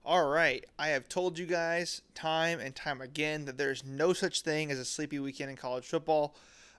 All right, I have told you guys time and time again that there's no such thing as a sleepy weekend in college football.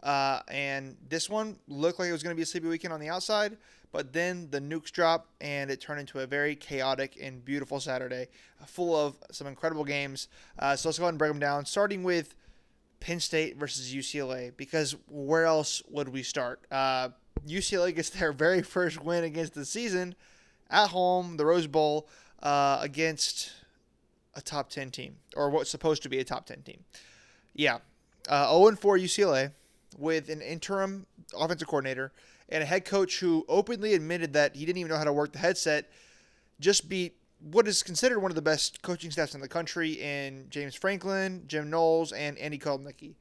And this one looked like it was going to be a sleepy weekend on the outside, but then the nukes dropped and it turned into a very chaotic and beautiful Saturday, full of some incredible games. So let's go ahead and break them down, starting with Penn State versus UCLA, because where else would we start? UCLA gets their very first win against the season at home, the Rose Bowl, against a top 10 team, or what's supposed to be a top 10 team. Yeah. 0-4 UCLA with an interim offensive coordinator and a head coach who openly admitted that he didn't even know how to work the headset, just beat what is considered one of the best coaching staffs in the country in James Franklin, Jim Knowles, and Andy Kotelnicki.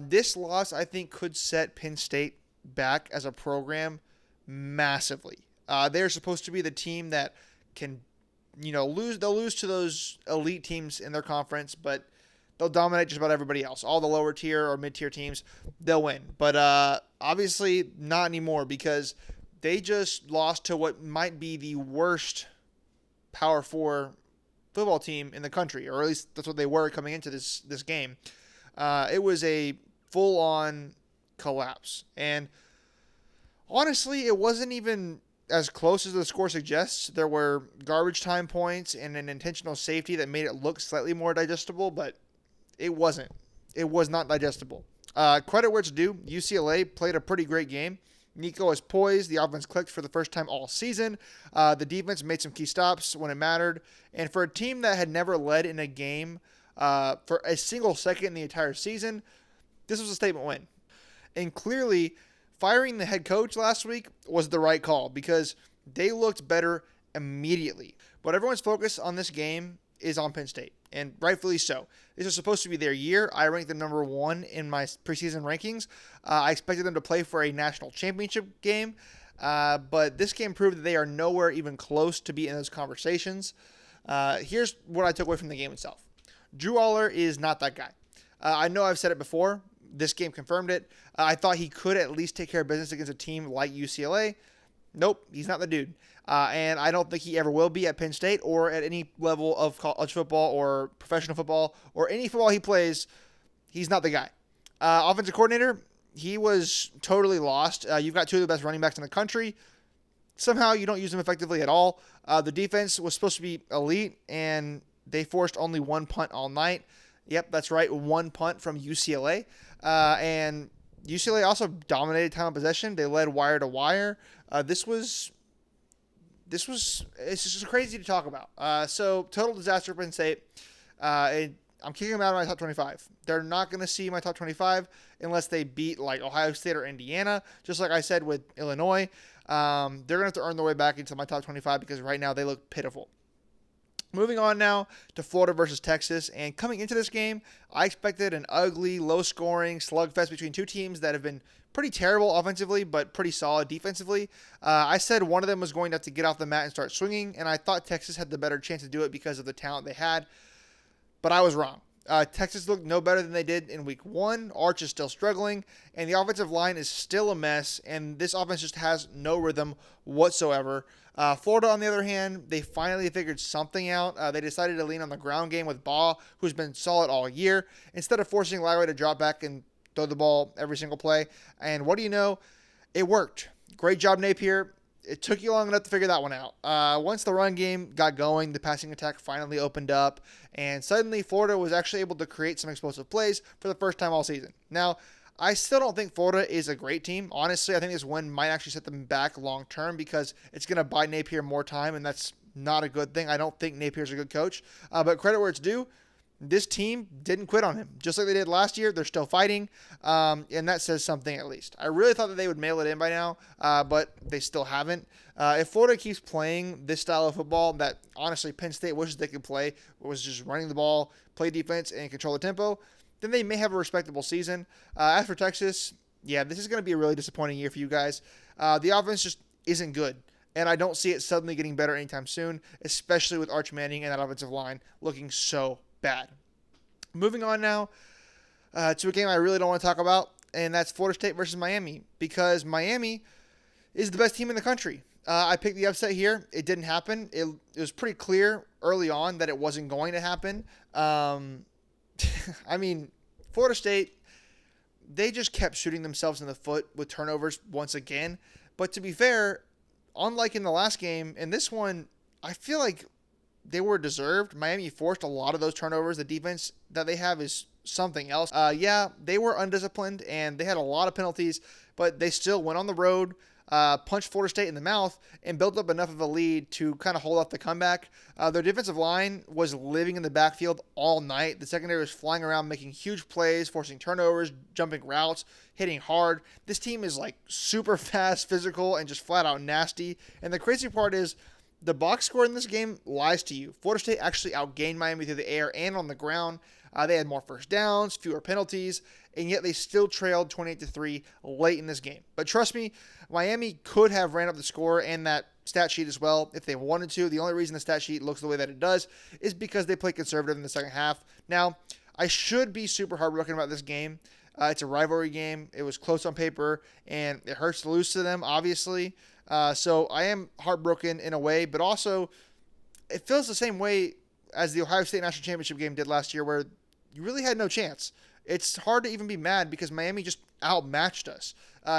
This loss, I think, could set Penn State back as a program massively. They're supposed to be the team that can, lose. They'll lose to those elite teams in their conference, but they'll dominate just about everybody else. All the lower tier or mid tier teams, they'll win. But obviously not anymore because they just lost to what might be the worst Power Four football team in the country, or at least that's what they were coming into this game. It was a full on collapse, and honestly, it wasn't even as close as the score suggests. There were garbage time points and an intentional safety that made it look slightly more digestible, but it wasn't. It was not digestible. Credit where it's due. UCLA played a pretty great game. Nico was poised. The offense clicked for the first time all season. The defense made some key stops when it mattered. And for a team that had never led in a game for a single second in the entire season, this was a statement win. And clearly, firing the head coach last week was the right call because they looked better immediately. But everyone's focus on this game is on Penn State, and rightfully so. This is supposed to be their year. I ranked them number one in my preseason rankings. I expected them to play for a national championship game, but this game proved that they are nowhere even close to be in those conversations. Here's what I took away from the game itself. Drew Aller is not that guy. I know I've said it before. This game confirmed it. I thought he could at least take care of business against a team like UCLA. Nope, he's not the dude. And I don't think he ever will be at Penn State or at any level of college football or professional football or any football he plays. He's not the guy. Offensive coordinator, he was totally lost. You've got two of the best running backs in the country. Somehow you don't use them effectively at all. The defense was supposed to be elite, and they forced only one punt all night. Yep, that's right, one punt from UCLA. And UCLA also dominated time of possession. They led wire to wire. It's just crazy to talk about. So total disaster for Penn State. I'm kicking them out of my top 25. They're not going to see my top 25 unless they beat like Ohio State or Indiana. Just like I said with Illinois, they're going to have to earn their way back into my top 25 because right now they look pitiful. Moving on now to Florida versus Texas, and coming into this game, I expected an ugly, low-scoring slugfest between two teams that have been pretty terrible offensively, but pretty solid defensively. I said one of them was going to have to get off the mat and start swinging, and I thought Texas had the better chance to do it because of the talent they had, but I was wrong. Texas looked no better than they did in week one. Arch is still struggling, and the offensive line is still a mess, and this offense just has no rhythm whatsoever. Florida, on the other hand, they finally figured something out. They decided to lean on the ground game with Baugh, who's been solid all year, instead of forcing Lowry to drop back and throw the ball every single play. And what do you know? It worked. Great job, Napier. It took you long enough to figure that one out. Once the run game got going, the passing attack finally opened up, and suddenly Florida was actually able to create some explosive plays for the first time all season. Now, I still don't think Florida is a great team. Honestly, I think this win might actually set them back long term because it's going to buy Napier more time, and that's not a good thing. I don't think Napier's a good coach. But credit where it's due, this team didn't quit on him. Just like they did last year, they're still fighting, and that says something at least. I really thought that they would mail it in by now, but they still haven't. If Florida keeps playing this style of football that honestly Penn State wishes they could play, was just running the ball, play defense, and control the tempo, then they may have a respectable season. As for Texas, yeah, this is going to be a really disappointing year for you guys. The offense just isn't good, and I don't see it suddenly getting better anytime soon, especially with Arch Manning and that offensive line looking so bad. Moving on now to a game I really don't want to talk about, and that's Florida State versus Miami, because Miami is the best team in the country. I picked the upset here. It didn't happen. It was pretty clear early on that it wasn't going to happen. I mean, Florida State, they just kept shooting themselves in the foot with turnovers once again. But to be fair, unlike in the last game, in this one, I feel like they were deserved. Miami forced a lot of those turnovers. The defense that they have is something else. Yeah, they were undisciplined and they had a lot of penalties, but they still went on the road, punched Florida State in the mouth, and built up enough of a lead to kind of hold off the comeback. Their defensive line was living in the backfield all night. The secondary was flying around, making huge plays, forcing turnovers, jumping routes, hitting hard. This team is like super fast, physical, and just flat out nasty. And the crazy part is, the box score in this game lies to you. Florida State actually outgained Miami through the air and on the ground. They had more first downs, fewer penalties, and yet they still trailed 28-3 late in this game. But trust me, Miami could have ran up the score and that stat sheet as well if they wanted to. The only reason the stat sheet looks the way that it does is because they played conservative in the second half. Now, I should be super heartbroken about this game. It's a rivalry game. It was close on paper, and it hurts to lose to them, obviously. So I am heartbroken in a way, but also it feels the same way as the Ohio State National Championship game did last year, where you really had no chance. It's hard to even be mad because Miami just outmatched us.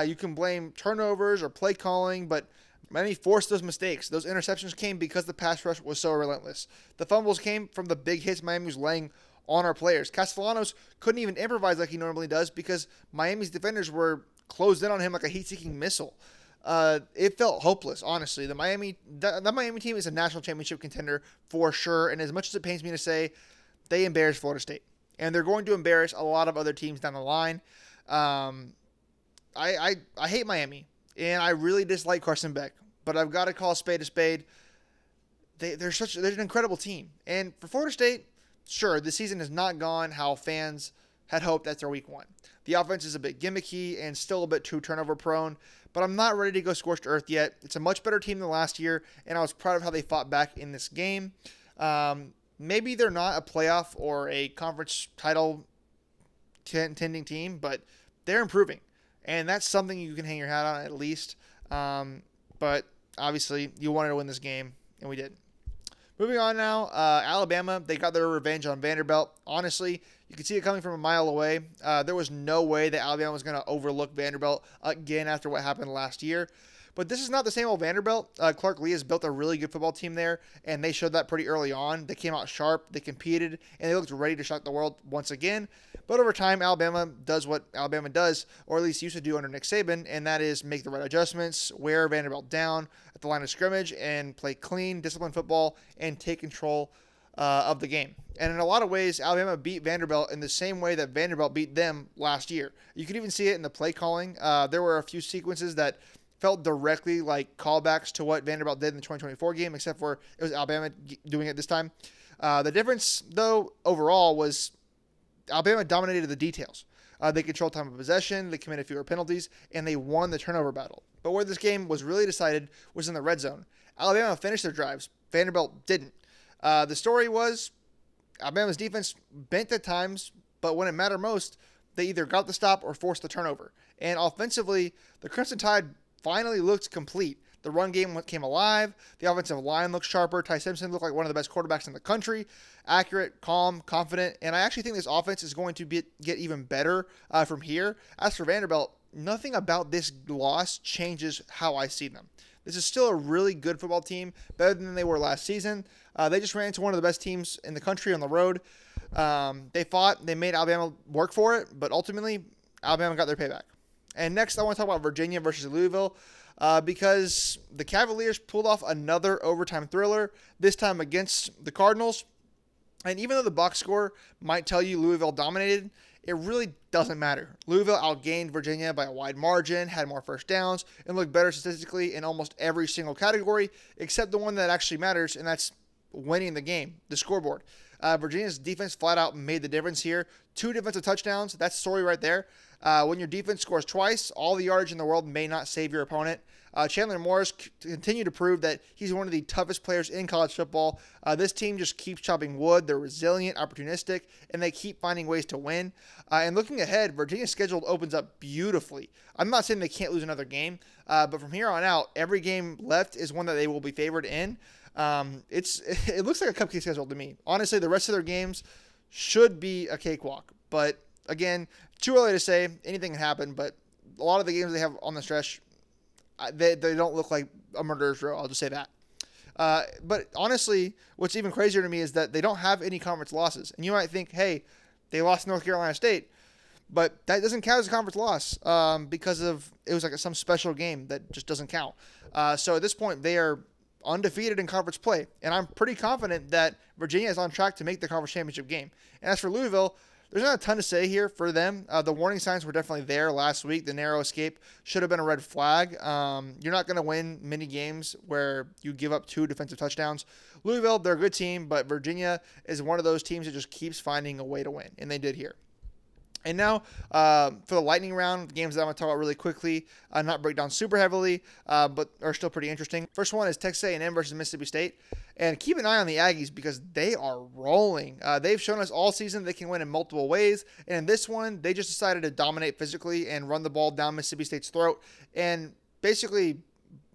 You can blame turnovers or play calling, but Miami forced those mistakes. Those interceptions came because the pass rush was so relentless. The fumbles came from the big hits Miami was laying on our players. Castellanos couldn't even improvise like he normally does because Miami's defenders were closed in on him like a heat-seeking missile. It felt hopeless, honestly. The Miami team is a national championship contender for sure, and as much as it pains me to say, they embarrassed Florida State, and they're going to embarrass a lot of other teams down the line. I hate Miami, and I really dislike Carson Beck, but I've got to call a spade a spade. They're an incredible team, and for Florida State, sure, the season has not gone how fans had hoped after week one. The offense is a bit gimmicky and still a bit too turnover prone, but I'm not ready to go scorched earth yet. It's a much better team than last year, and I was proud of how they fought back in this game. Maybe they're not a playoff or a conference title contending team, but they're improving, and that's something you can hang your hat on at least. But obviously, you wanted to win this game, and we did. Moving on now, Alabama, they got their revenge on Vanderbilt. Honestly, you could see it coming from a mile away. There was no way that Alabama was going to overlook Vanderbilt again after what happened last year. But this is not the same old Vanderbilt. Clark Lee has built a really good football team there, and they showed that pretty early on. They came out sharp, they competed, and they looked ready to shock the world once again. But over time, Alabama does what Alabama does, or at least used to do under Nick Saban, and that is make the right adjustments, wear Vanderbilt down at the line of scrimmage, and play clean, disciplined football, and take control of the game. And in a lot of ways, Alabama beat Vanderbilt in the same way that Vanderbilt beat them last year. You could even see it in the play calling. There were a few sequences that felt directly like callbacks to what Vanderbilt did in the 2024 game, except for it was Alabama doing it this time. The difference, though, overall was Alabama dominated the details. They controlled time of possession, they committed fewer penalties, and they won the turnover battle. But where this game was really decided was in the red zone. Alabama finished their drives. Vanderbilt didn't. The story was Alabama's defense bent at times, but when it mattered most, they either got the stop or forced the turnover. And offensively, the Crimson Tide finally looked complete. The run game came alive. The offensive line looked sharper. Ty Simpson looked like one of the best quarterbacks in the country. Accurate, calm, confident. And I actually think this offense is going to get even better from here. As for Vanderbilt, nothing about this loss changes how I see them. This is still a really good football team, better than they were last season. They just ran into one of the best teams in the country on the road. They fought. They made Alabama work for it, but ultimately, Alabama got their payback. And next, I want to talk about Virginia versus Louisville because the Cavaliers pulled off another overtime thriller, this time against the Cardinals. And even though the box score might tell you Louisville dominated, it really doesn't matter. Louisville outgained Virginia by a wide margin, had more first downs, and looked better statistically in almost every single category, except the one that actually matters, and that's winning the game, the scoreboard. Virginia's defense flat out made the difference here. 2 defensive touchdowns, that's the story right there. When your defense scores twice, all the yardage in the world may not save your opponent. Chandler Morris continued to prove that he's one of the toughest players in college football. This team just keeps chopping wood. They're resilient, opportunistic, and they keep finding ways to win. And looking ahead, Virginia's schedule opens up beautifully. I'm not saying they can't lose another game, but from here on out, every game left is one that they will be favored in. It looks like a cupcake schedule to me. Honestly, the rest of their games should be a cakewalk. But again, too early to say. Anything can happen. But a lot of the games they have on the stretch, they don't look like a murderer's row. I'll just say that. But honestly, what's even crazier to me is that they don't have any conference losses. And you might think, hey, they lost to North Carolina State. But that doesn't count as a conference loss because it was like some special game that just doesn't count. So at this point, they are undefeated in conference play. And I'm pretty confident that Virginia is on track to make the conference championship game. And as for Louisville, there's not a ton to say here for them. The warning signs were definitely there last week. The narrow escape should have been a red flag. You're not going to win many games where you give up 2 defensive touchdowns. Louisville, they're a good team, but Virginia is one of those teams that just keeps finding a way to win, and they did here. And now for the lightning round, the games that I'm going to talk about really quickly, not break down super heavily, but are still pretty interesting. First one is Texas A&M versus Mississippi State. And keep an eye on the Aggies because they are rolling. They've shown us all season they can win in multiple ways. And in this one, they just decided to dominate physically and run the ball down Mississippi State's throat and basically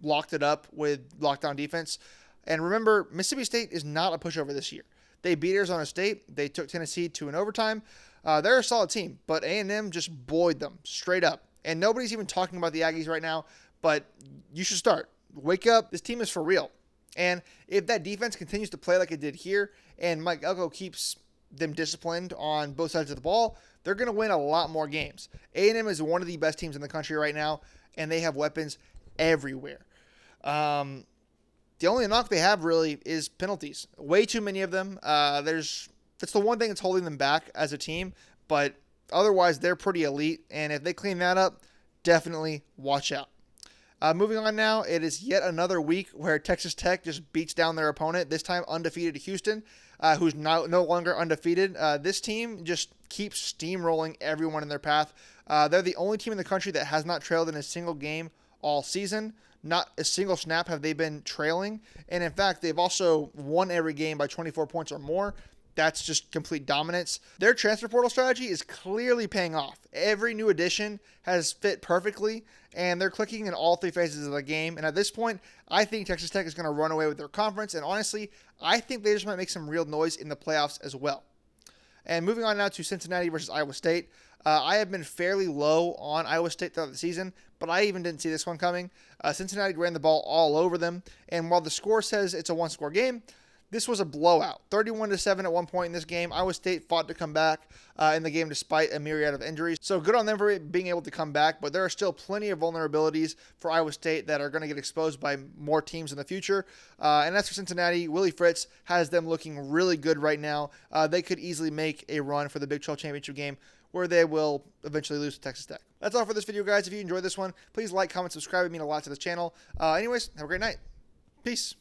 locked it up with lockdown defense. And remember, Mississippi State is not a pushover this year. They beat Arizona State. They took Tennessee to an overtime. They're a solid team, but A&M just buoyed them straight up. And nobody's even talking about the Aggies right now, but you should start. Wake up. This team is for real. And if that defense continues to play like it did here and Mike Elko keeps them disciplined on both sides of the ball, they're going to win a lot more games. A&M is one of the best teams in the country right now, and they have weapons everywhere. The only knock they have really is penalties. Way too many of them. That's the one thing that's holding them back as a team, but otherwise they're pretty elite, and if they clean that up, definitely watch out. Moving on now, it is yet another week where Texas Tech just beats down their opponent, this time undefeated Houston, who's no longer undefeated. This team just keeps steamrolling everyone in their path. They're the only team in the country that has not trailed in a single game all season. Not a single snap have they been trailing. And in fact, they've also won every game by 24 points or more. That's just complete dominance. Their transfer portal strategy is clearly paying off. Every new addition has fit perfectly, and they're clicking in all 3 phases of the game. And at this point, I think Texas Tech is going to run away with their conference. And honestly, I think they just might make some real noise in the playoffs as well. And moving on now to Cincinnati versus Iowa State. I have been fairly low on Iowa State throughout the season, but I even didn't see this one coming. Cincinnati ran the ball all over them. And while the score says it's a one-score game, this was a blowout, 31-7 at one point in this game. Iowa State fought to come back in the game despite a myriad of injuries. So good on them for being able to come back, but there are still plenty of vulnerabilities for Iowa State that are going to get exposed by more teams in the future. And as for Cincinnati, Willie Fritz has them looking really good right now. They could easily make a run for the Big 12 championship game where they will eventually lose to Texas Tech. That's all for this video, guys. If you enjoyed this one, please like, comment, subscribe. It means a lot to this channel. Anyways, have a great night. Peace.